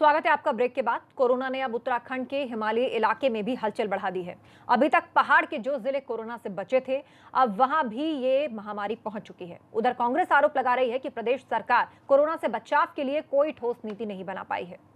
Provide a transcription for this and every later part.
स्वागत है आपका ब्रेक के बाद। कोरोना ने अब उत्तराखंड के हिमालयी इलाके में भी हलचल बढ़ा दी है। अभी तक पहाड़ के जो जिले कोरोना से बचे थे, अब वहां भी ये महामारी पहुंच चुकी है। उधर कांग्रेस आरोप लगा रही है कि प्रदेश सरकार कोरोना से बचाव के लिए कोई ठोस नीति नहीं बना पाई है।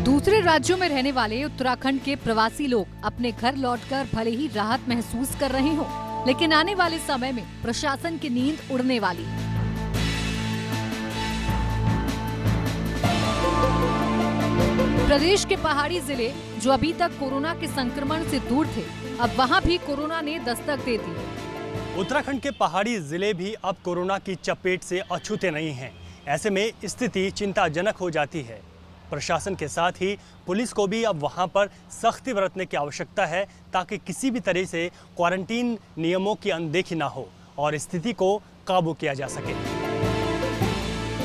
दूसरे राज्यों में रहने वाले उत्तराखंड के प्रवासी लोग अपने घर लौटकर भले ही राहत महसूस कर रहे हों, लेकिन आने वाले समय में प्रशासन की नींद उड़ने वाली है। प्रदेश के पहाड़ी जिले जो अभी तक कोरोना के संक्रमण से दूर थे, अब वहां भी कोरोना ने दस्तक दे दी। उत्तराखंड के पहाड़ी जिले भी अब कोरोना की चपेट से अछूते नहीं हैं। ऐसे में स्थिति चिंताजनक हो जाती है। प्रशासन के साथ ही पुलिस को भी अब वहां पर सख्ती बरतने की आवश्यकता है, ताकि किसी भी तरह से क्वारंटीन नियमों की अनदेखी ना हो और स्थिति को काबू किया जा सके।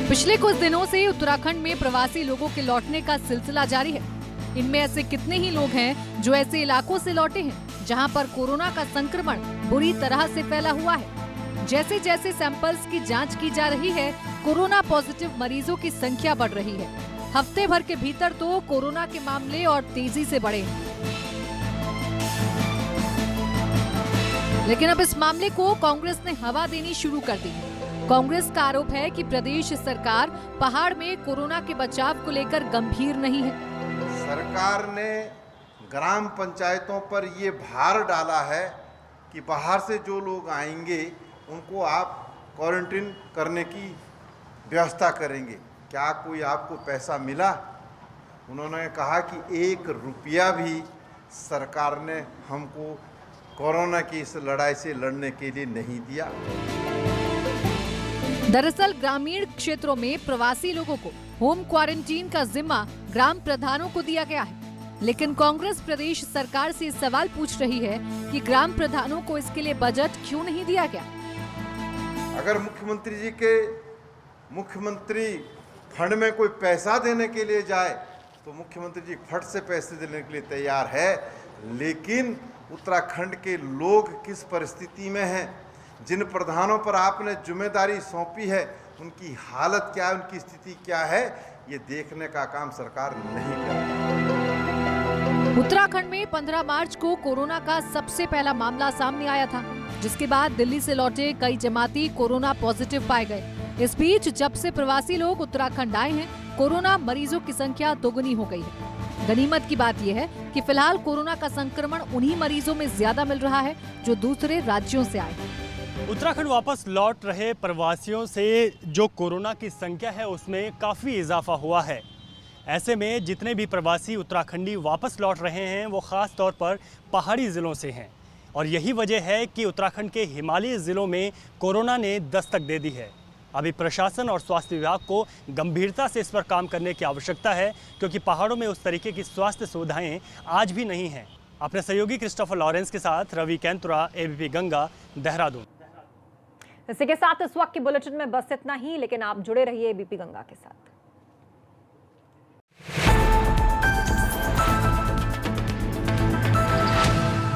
पिछले कुछ दिनों से उत्तराखंड में प्रवासी लोगों के लौटने का सिलसिला जारी है। इनमें ऐसे कितने ही लोग हैं जो ऐसे इलाकों से लौटे हैं जहां पर कोरोना का संक्रमण बुरी तरह से फैला हुआ है। जैसे जैसे सैंपल्स की जांच की जा रही है, कोरोना पॉजिटिव मरीजों की संख्या बढ़ रही है। हफ्ते भर के भीतर तो कोरोना के मामले और तेजी से बढ़े। लेकिन अब इस मामले को कांग्रेस ने हवा देनी शुरू कर दी। कांग्रेस का आरोप है कि प्रदेश सरकार पहाड़ में कोरोना के बचाव को लेकर गंभीर नहीं है। सरकार ने ग्राम पंचायतों पर ये भार डाला है कि बाहर से जो लोग आएंगे उनको आप क्वारंटीन करने की व्यवस्था करेंगे। क्या कोई आपको पैसा मिला? उन्होंने कहा कि 1 रुपया भी सरकार ने हमको कोरोना की इस लड़ाई से लड़ने के लिए नहीं दिया। दरअसल ग्रामीण क्षेत्रों में प्रवासी लोगों को होम क्वारंटीन का जिम्मा ग्राम प्रधानों को दिया गया है, लेकिन कांग्रेस प्रदेश सरकार से सवाल पूछ रही है कि ग्राम प्रधानों को इसके लिए बजट क्यों नहीं दिया गया। अगर मुख्यमंत्री जी के मुख्यमंत्री फंड में कोई पैसा देने के लिए जाए तो मुख्यमंत्री जी फट से पैसे देने के लिए तैयार है, लेकिन उत्तराखंड के लोग किस परिस्थिति में हैं, जिन प्रधानों पर आपने जिम्मेदारी सौंपी है, उनकी हालत क्या है, उनकी स्थिति क्या है, ये देखने का काम सरकार नहीं कर रही। उत्तराखंड में 15 मार्च को कोरोना का सबसे पहला मामला सामने आया था, जिसके बाद दिल्ली से लौटे कई जमाती कोरोना पॉजिटिव पाए गए। इस बीच जब से प्रवासी लोग उत्तराखंड आए हैं, कोरोना मरीजों की संख्या दोगुनी हो गई है। गनीमत की बात यह है कि फिलहाल कोरोना का संक्रमण उन्हीं मरीजों में ज्यादा मिल रहा है जो दूसरे राज्यों से आए हैं। उत्तराखंड वापस लौट रहे प्रवासियों से जो कोरोना की संख्या है उसमें काफ़ी इजाफा हुआ है। ऐसे में जितने भी प्रवासी उत्तराखंडी वापस लौट रहे हैं वो ख़ास तौर पर पहाड़ी ज़िलों से हैं, और यही वजह है कि उत्तराखंड के हिमालयी ज़िलों में कोरोना ने दस्तक दे दी है। अभी प्रशासन और स्वास्थ्य विभाग को गंभीरता से इस पर काम करने की आवश्यकता है, क्योंकि पहाड़ों में उस तरीके की स्वास्थ्य सुविधाएं आज भी नहीं हैं। अपने सहयोगी क्रिस्टोफर लॉरेंस के साथ रवि कैंतुरा, एबीपी गंगा, देहरादून। इसी के साथ इस वक्त की बुलेटिन में बस इतना ही, लेकिन आप जुड़े रहिए एबीपी गंगा के साथ।